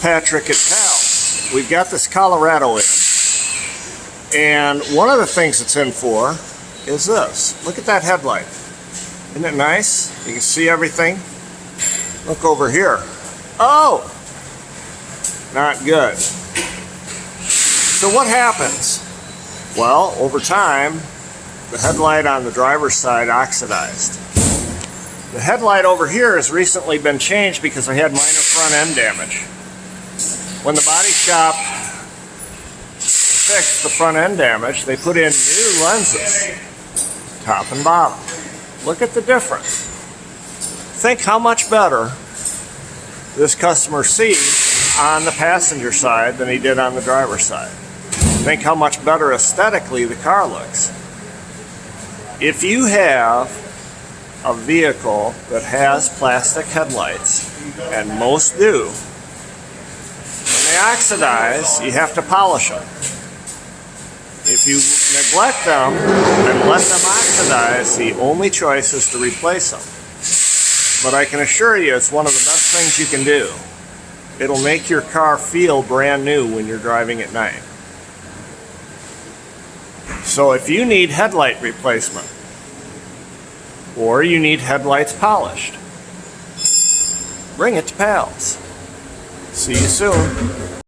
Patrick at PAL. We've got this Colorado in, and one of the things it's in for is this. Look at that headlight. Isn't it nice? You can see everything. Look over here. Oh! Not good. So what happens? Well, over time, the headlight on the driver's side oxidized. The headlight over here has recently been changed because I had minor front end damage. When the body shop fixed the front end damage, they put in new lenses, top and bottom. Look at the difference. Think how much better this customer sees on the passenger side than he did on the driver's side. Think how much better aesthetically the car looks. If you have a vehicle that has plastic headlights, and most do, when they oxidize, you have to polish them. If you neglect them and let them oxidize, the only choice is to replace them. But I can assure you it's one of the best things you can do. It'll make your car feel brand new when you're driving at night. So if you need headlight replacement, or you need headlights polished, bring it to PAL's. See you soon.